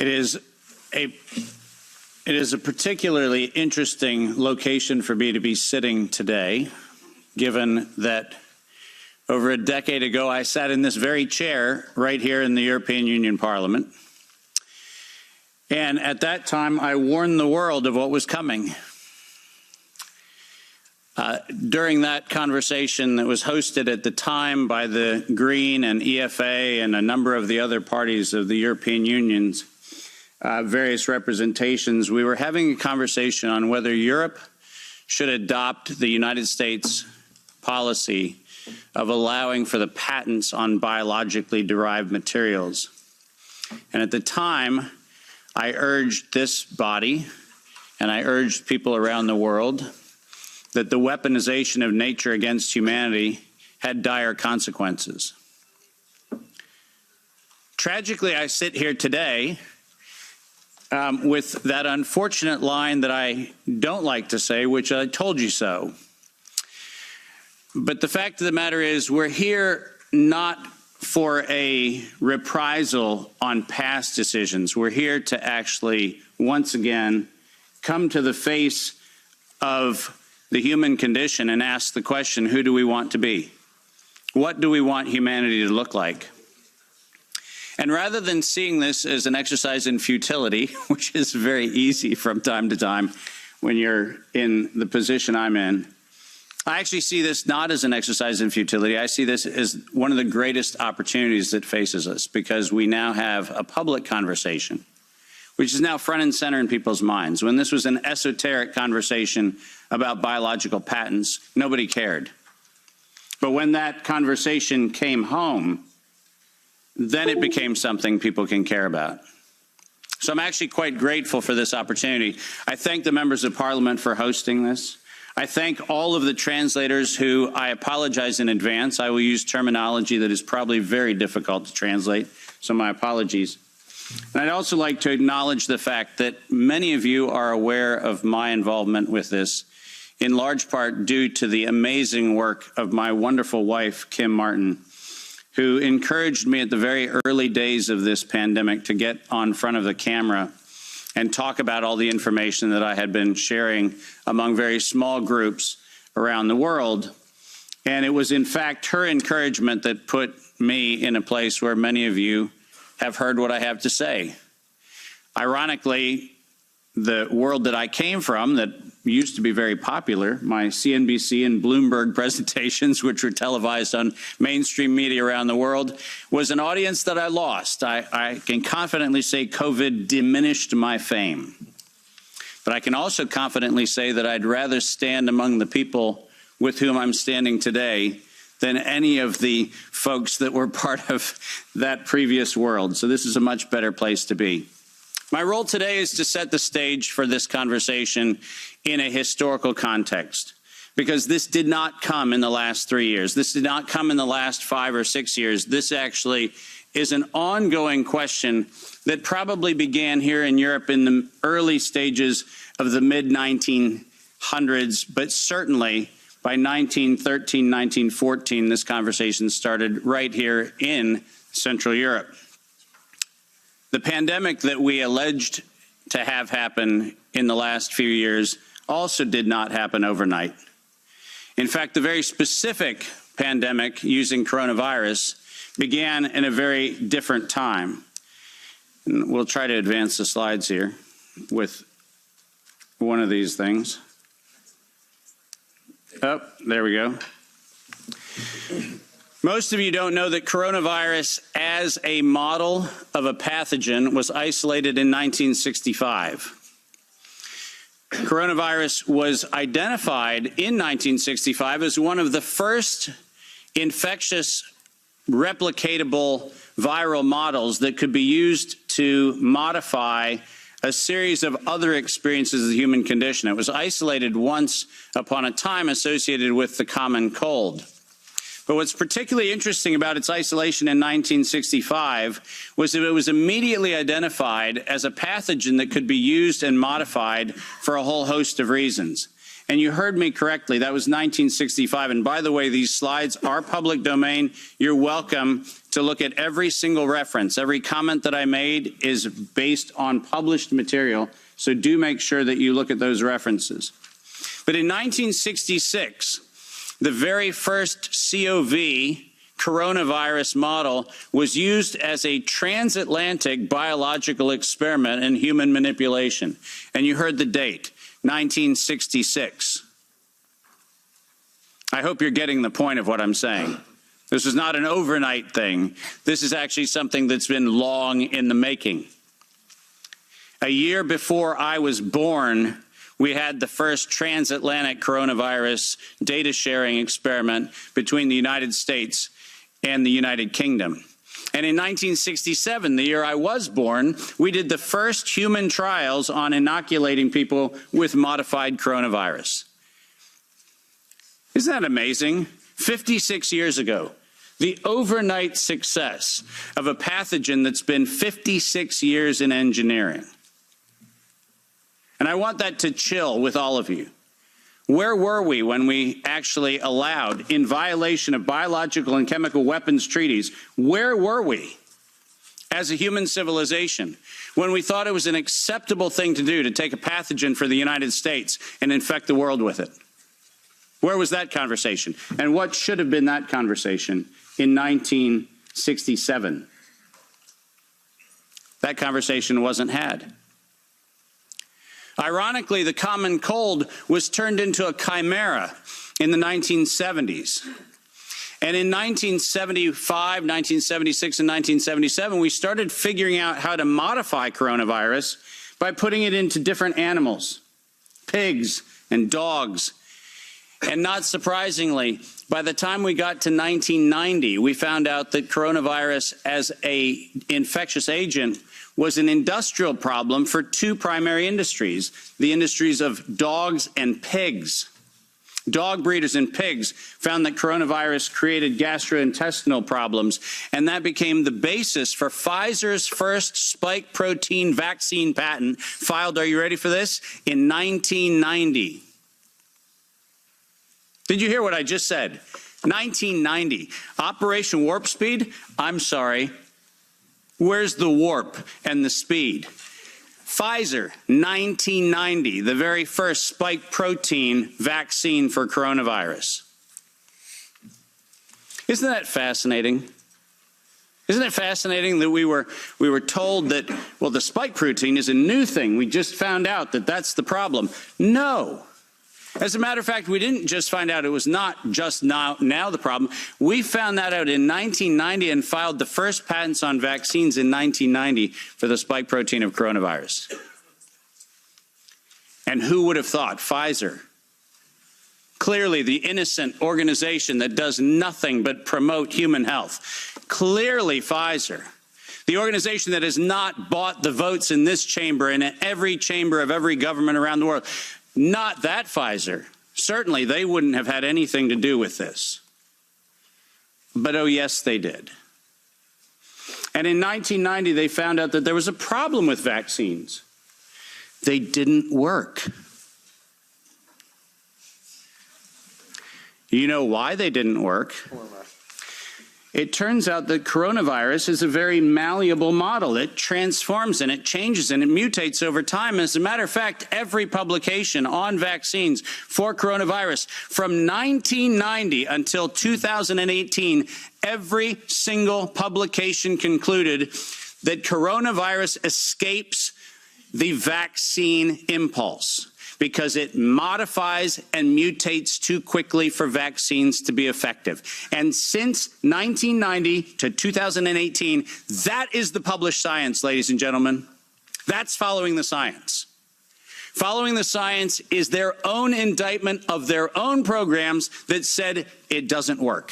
It is a particularly interesting location for me to be sitting today, given that over a decade ago I sat in this very chair right here in the European Union Parliament. And at that time, I warned the world of what was coming. During that conversation that was hosted at the time by the Green and EFA and a number of the other parties of the European Union's various representations, we were having a conversation on whether Europe should adopt the United States policy of allowing for the patents on biologically derived materials. And at the time, I urged this body and I urged people around the world that the weaponization of nature against humanity had dire consequences. Tragically, I sit here today with that unfortunate line that I don't like to say, which I told you so. But the fact of the matter is, we're here not for a reprisal on past decisions. We're here to actually, once again, come to the face of the human condition and ask the question, who do we want to be? What do we want humanity to look like? And rather than seeing this as an exercise in futility, which is very easy from time to time when you're in the position I'm in, I actually see this not as an exercise in futility. I see this as one of the greatest opportunities that faces us, because we now have a public conversation, which is now front and center in people's minds. When this was an esoteric conversation about biological patents, nobody cared. But when that conversation came home, then it became something people can care about. So I'm actually quite grateful for this opportunity. I thank the members of Parliament for hosting this. I thank all of the translators who, I apologize in advance. I will use terminology that is probably very difficult to translate, so my apologies. And I'd also like to acknowledge the fact that many of you are aware of my involvement with this, in large part due to the amazing work of my wonderful wife, Kim Martin, who encouraged me at the very early days of this pandemic to get on front of the camera and talk about all the information that I had been sharing among very small groups around the world. And it was, in fact, her encouragement that put me in a place where many of you have heard what I have to say. Ironically, the world that I came from, that used to be very popular, my CNBC and Bloomberg presentations, which were televised on mainstream media around the world, was an audience that I lost. I can confidently say COVID diminished my fame. But I can also confidently say that I'd rather stand among the people with whom I'm standing today than any of the folks that were part of that previous world. So this is a much better place to be. My role today is to set the stage for this conversation in a historical context, because this did not come in the last 3 years. This did not come in the last 5 or 6 years. This actually is an ongoing question that probably began here in Europe in the early stages of the mid-1900s, but certainly by 1913, 1914, this conversation started right here in Central Europe. The pandemic that we alleged to have happen in the last few years also did not happen overnight. In fact, the very specific pandemic using coronavirus began in a very different time. And we'll try to advance the slides here with one of these things. Oh, there we go. Most of you don't know that coronavirus as a model of a pathogen was isolated in 1965. Coronavirus was identified in 1965 as one of the first infectious replicatable viral models that could be used to modify a series of other experiences of the human condition. It was isolated once upon a time associated with the common cold. But what's particularly interesting about its isolation in 1965 was that it was immediately identified as a pathogen that could be used and modified for a whole host of reasons. And you heard me correctly, that was 1965. And by the way, these slides are public domain. You're welcome to look at every single reference. Every comment that I made is based on published material, so do make sure that you look at those references. But in 1966, the very first CoV coronavirus model was used as a transatlantic biological experiment in human manipulation. And you heard the date, 1966. I hope you're getting the point of what I'm saying. This is not an overnight thing. This is actually something that's been long in the making. A year before I was born, we had the first transatlantic coronavirus data sharing experiment between the United States and the United Kingdom. And in 1967, the year I was born, we did the first human trials on inoculating people with modified coronavirus. Isn't that amazing? 56 years ago, the overnight success of a pathogen that's been 56 years in engineering. And I want that to chill with all of you. Where were we when we actually allowed, in violation of biological and chemical weapons treaties, where were we as a human civilization when we thought it was an acceptable thing to do to take a pathogen for the United States and infect the world with it? Where was that conversation? And what should have been that conversation in 1967? That conversation wasn't had. Ironically, the common cold was turned into a chimera in the 1970s. And in 1975, 1976, and 1977, we started figuring out how to modify coronavirus by putting it into different animals, pigs and dogs. And not surprisingly, by the time we got to 1990, we found out that coronavirus as an infectious agent was an industrial problem for two primary industries, the industries of dogs and pigs. Dog breeders and pigs found that coronavirus created gastrointestinal problems, and that became the basis for Pfizer's first spike protein vaccine patent, filed, are you ready for this, in 1990. Did you hear what I just said? 1990. Operation Warp Speed? I'm sorry. Where's the warp and the speed? Pfizer, 1990, the very first spike protein vaccine for coronavirus. Isn't that fascinating? Isn't it fascinating that we were told that, well, the spike protein is a new thing. We just found out that that's the problem. No. As a matter of fact, we didn't just find out it was not just now the problem. We found that out in 1990 and filed the first patents on vaccines in 1990 for the spike protein of coronavirus. And who would have thought? Pfizer. Clearly the innocent organization that does nothing but promote human health. Clearly Pfizer. The organization that has not bought the votes in this chamber and in every chamber of every government around the world. Not that Pfizer. Certainly, they wouldn't have had anything to do with this. But oh yes, they did. And in 1990, they found out that there was a problem with vaccines. They didn't work. You know why they didn't work? It turns out that coronavirus is a very malleable model. It transforms and it changes and it mutates over time. As a matter of fact, every publication on vaccines for coronavirus from 1990 until 2018, every single publication concluded that coronavirus escapes the vaccine impulse, because it modifies and mutates too quickly for vaccines to be effective. And since 1990 to 2018, that is the published science, ladies and gentlemen. That's following the science. Following the science is their own indictment of their own programs that said it doesn't work.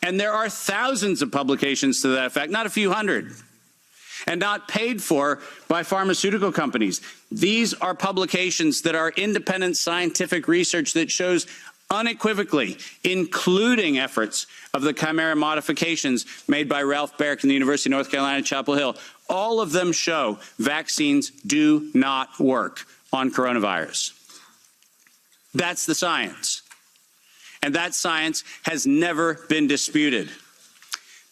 And there are thousands of publications to that effect, not a few hundred, and not paid for by pharmaceutical companies. These are publications that are independent scientific research that shows unequivocally, including efforts of the chimera modifications made by Ralph Baric in the University of North Carolina, Chapel Hill, all of them show vaccines do not work on coronavirus. That's the science. And that science has never been disputed.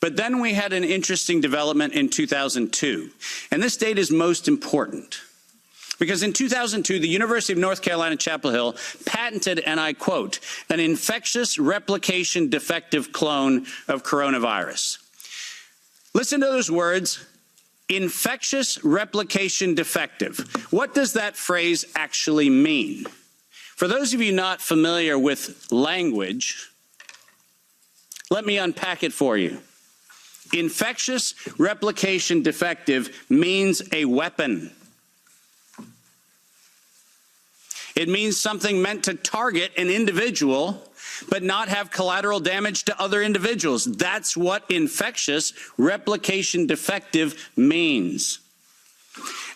But then we had an interesting development in 2002. And this date is most important. Because in 2002, the University of North Carolina, Chapel Hill patented, and I quote, an infectious replication defective clone of coronavirus. Listen to those words, infectious replication defective. What does that phrase actually mean? For those of you not familiar with language, let me unpack it for you. Infectious replication defective means a weapon. It means something meant to target an individual, but not have collateral damage to other individuals. That's what infectious replication defective means.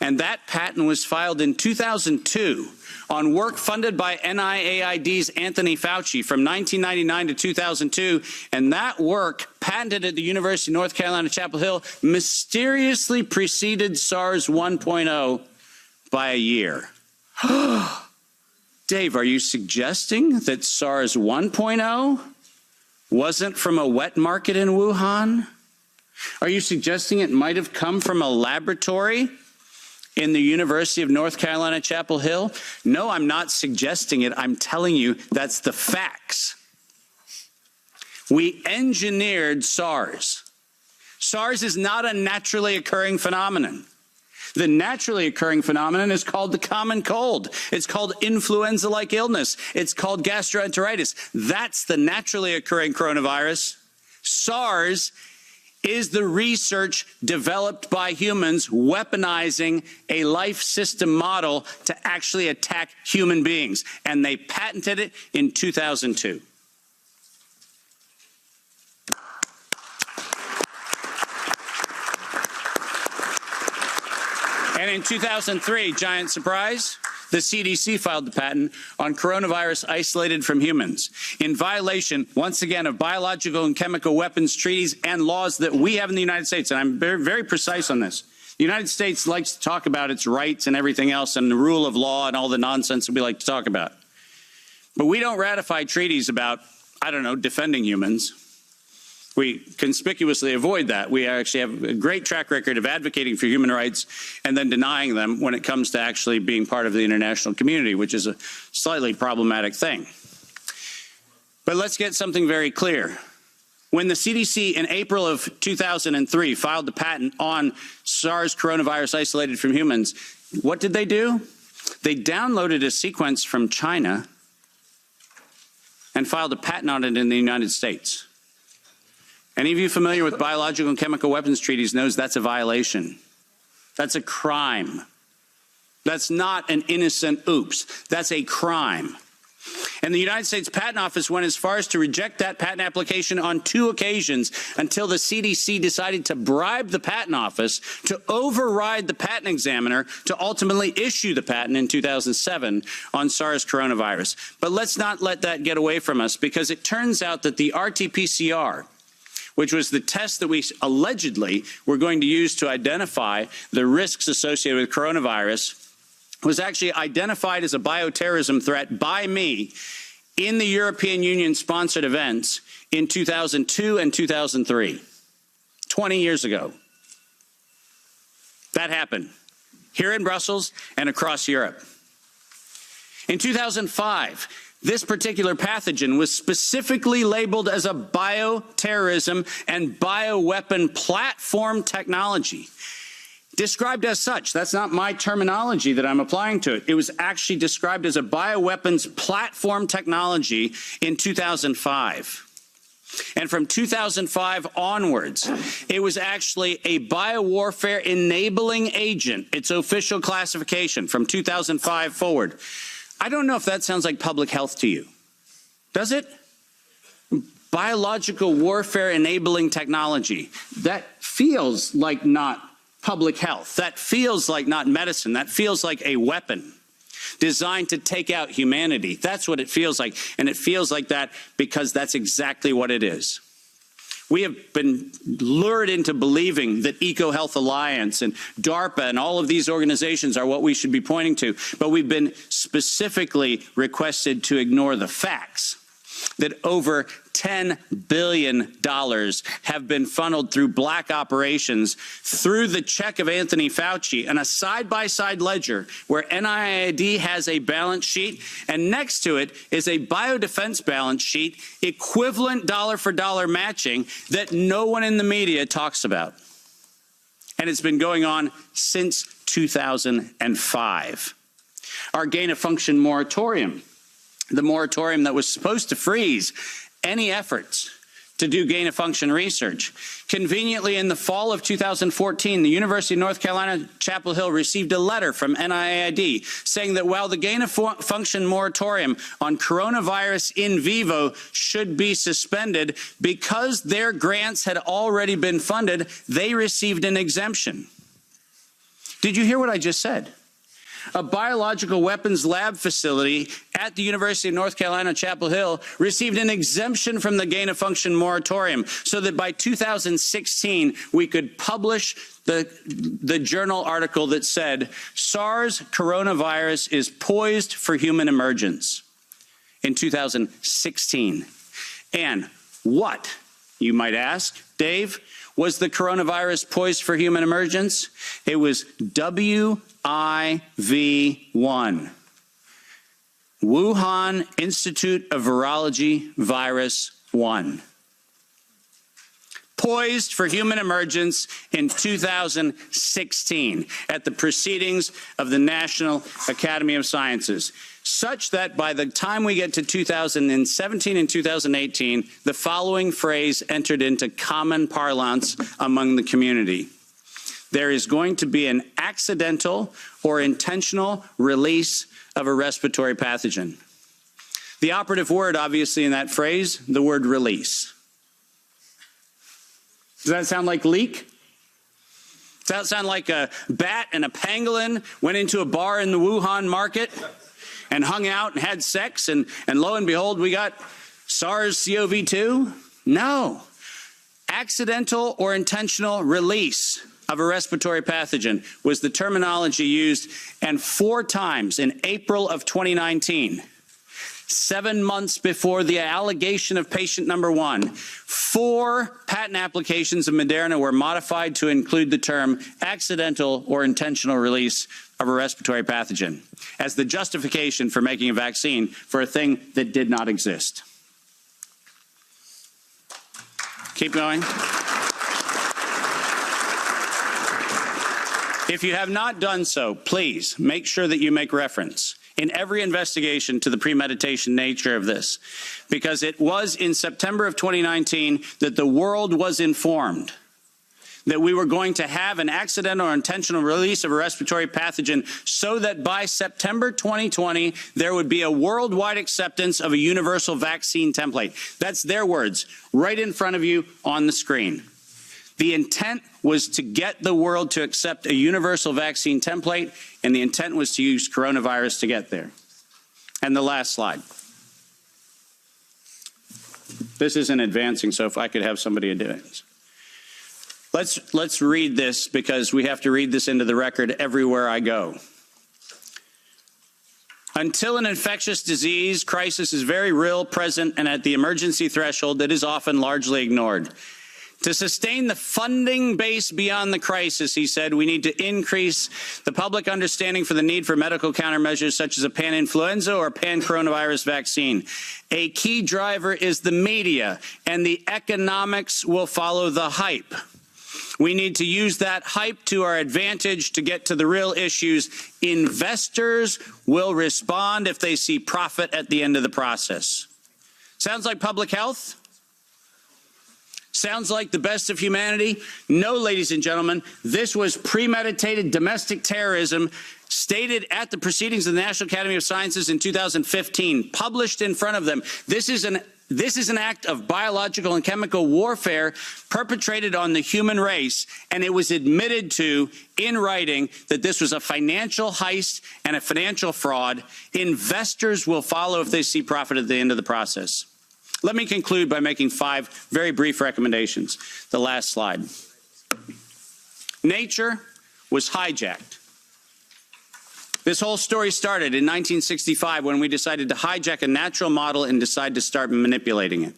And that patent was filed in 2002 on work funded by NIAID's Anthony Fauci from 1999 to 2002. And that work, patented at the University of North Carolina, Chapel Hill, mysteriously preceded SARS 1.0 by a year. Dave, are you suggesting that SARS 1.0 wasn't from a wet market in Wuhan? Are you suggesting it might have come from a laboratory in the University of North Carolina, Chapel Hill? No, I'm not suggesting it. I'm telling you that's the facts. We engineered SARS. SARS is not a naturally occurring phenomenon. The naturally occurring phenomenon is called the common cold. It's called influenza-like illness. It's called gastroenteritis. That's the naturally occurring coronavirus. SARS is the research developed by humans weaponizing a life system model to actually attack human beings. And they patented it in 2002. And in 2003, giant surprise, the CDC filed the patent on coronavirus isolated from humans in violation, once again, of biological and chemical weapons treaties and laws that we have in the United States. And I'm very, very precise on this. The United States likes to talk about its rights and everything else and the rule of law and all the nonsense that we like to talk about. But we don't ratify treaties about, I don't know, defending humans. We conspicuously avoid that. We actually have a great track record of advocating for human rights and then denying them when it comes to actually being part of the international community, which is a slightly problematic thing. But let's get something very clear. When the CDC in April of 2003 filed the patent on SARS coronavirus isolated from humans, what did they do? They downloaded a sequence from China and filed a patent on it in the United States. Any of you familiar with biological and chemical weapons treaties knows that's a violation. That's a crime. That's not an innocent oops. That's a crime. And the United States Patent Office went as far as to reject that patent application on 2 occasions until the CDC decided to bribe the Patent Office to override the patent examiner to ultimately issue the patent in 2007 on SARS coronavirus. But let's not let that get away from us, because it turns out that the RT-PCR, which was the test that we allegedly were going to use to identify the risks associated with coronavirus, was actually identified as a bioterrorism threat by me in the European Union-sponsored events in 2002 and 2003, 20 years ago. That happened here in Brussels and across Europe. In 2005, this particular pathogen was specifically labeled as a bioterrorism and bioweapon platform technology. Described as such. That's not my terminology that I'm applying to it. It was actually described as a bioweapons platform technology in 2005. And from 2005 onwards, it was actually a biowarfare enabling agent, its official classification from 2005 forward. I don't know if that sounds like public health to you. Does it? Biological warfare enabling technology. That feels like not public health. That feels like not medicine. That feels like a weapon. designed to take out humanity. That's what it feels like. And it feels like that because that's exactly what it is. We have been lured into believing that EcoHealth Alliance and DARPA and all of these organizations are what we should be pointing to, but we've been specifically requested to ignore the facts that over $10 billion have been funneled through black operations through the check of Anthony Fauci and a side-by-side ledger where NIAID has a balance sheet and next to it is a biodefense balance sheet equivalent dollar-for-dollar matching that no one in the media talks about. And it's been going on since 2005. Our gain-of-function moratorium, the moratorium that was supposed to freeze any efforts to do gain-of-function research. Conveniently, in the fall of 2014, the University of North Carolina, Chapel Hill received a letter from NIAID saying that while the gain-of-function moratorium on coronavirus in vivo should be suspended, because their grants had already been funded, they received an exemption. Did you hear what I just said? A biological weapons lab facility at the University of North Carolina, Chapel Hill, received an exemption from the gain-of-function moratorium so that by 2016, we could publish the journal article that said, SARS coronavirus is poised for human emergence in 2016. And what, you might ask, Dave, was the coronavirus poised for human emergence? It was WIV1, Wuhan Institute of Virology Virus 1. Poised for human emergence in 2016 at the proceedings of the National Academy of Sciences, such that by the time we get to 2017 and 2018, the following phrase entered into common parlance among the community. There is going to be an accidental or intentional release of a respiratory pathogen. The operative word, obviously, in that phrase, the word release. Does that sound like leak? Does that sound like a bat and a pangolin went into a bar in the Wuhan market and hung out and had sex and lo and behold, we got SARS-CoV-2? No. Accidental or intentional release of a respiratory pathogen was the terminology used, and 4 times in April of 2019, 7 months before the allegation of patient number 1, 4 patent applications of Moderna were modified to include the term accidental or intentional release of a respiratory pathogen as the justification for making a vaccine for a thing that did not exist. Keep going. If you have not done so, please make sure that you make reference in every investigation to the premeditation nature of this, because it was in September of 2019 that the world was informed that we were going to have an accidental or intentional release of a respiratory pathogen so that by September 2020, there would be a worldwide acceptance of a universal vaccine template. That's their words, right in front of you on the screen. The intent was to get the world to accept a universal vaccine template, and the intent was to use coronavirus to get there. And the last slide. This isn't advancing, so if I could have somebody do it. Let's read this, because we have to read this into the record everywhere I go. Until an infectious disease crisis is very real, present, and at the emergency threshold, it is often largely ignored. To sustain the funding base beyond the crisis, he said, we need to increase the public understanding for the need for medical countermeasures such as a pan-influenza or pan-coronavirus vaccine. A key driver is the media, and the economics will follow the hype. We need to use that hype to our advantage to get to the real issues. Investors will respond if they see profit at the end of the process. Sounds like public health? Sounds like the best of humanity? No, ladies and gentlemen, this was premeditated domestic terrorism stated at the proceedings of the National Academy of Sciences in 2015, published in front of them. This is an This is an act of biological and chemical warfare perpetrated on the human race, and it was admitted to in writing that this was a financial heist and a financial fraud. Investors will follow if they see profit at the end of the process. Let me conclude by making 5 very brief recommendations. The last slide. Nature was hijacked. This whole story started in 1965 when we decided to hijack a natural model and decide to start manipulating it.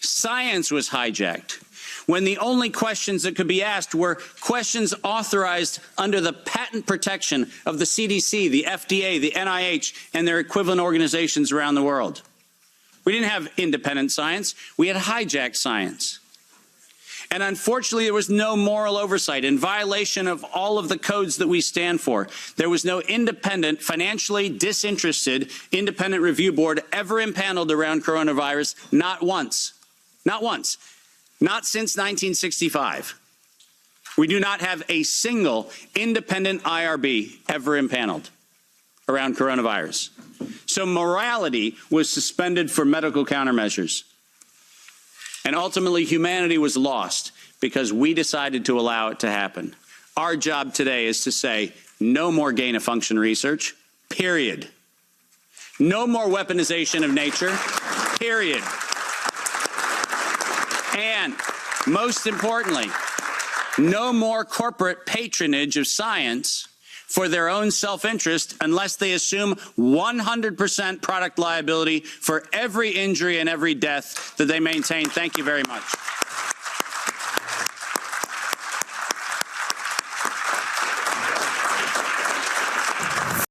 Science was hijacked when the only questions that could be asked were questions authorized under the patent protection of the CDC, the FDA, the NIH, and their equivalent organizations around the world. We didn't have independent science. We had hijacked science. And unfortunately, there was no moral oversight in violation of all of the codes that we stand for. There was no independent, financially disinterested, independent review board ever impaneled around coronavirus, not once. Not once. Not since 1965. We do not have a single independent IRB ever impaneled around coronavirus. So morality was suspended for medical countermeasures. And ultimately, humanity was lost because we decided to allow it to happen. Our job today is to say, no more gain-of-function research, period. No more weaponization of nature, period. And most importantly, no more corporate patronage of science for their own self-interest unless they assume 100% product liability for every injury and every death that they maintain. Thank you very much.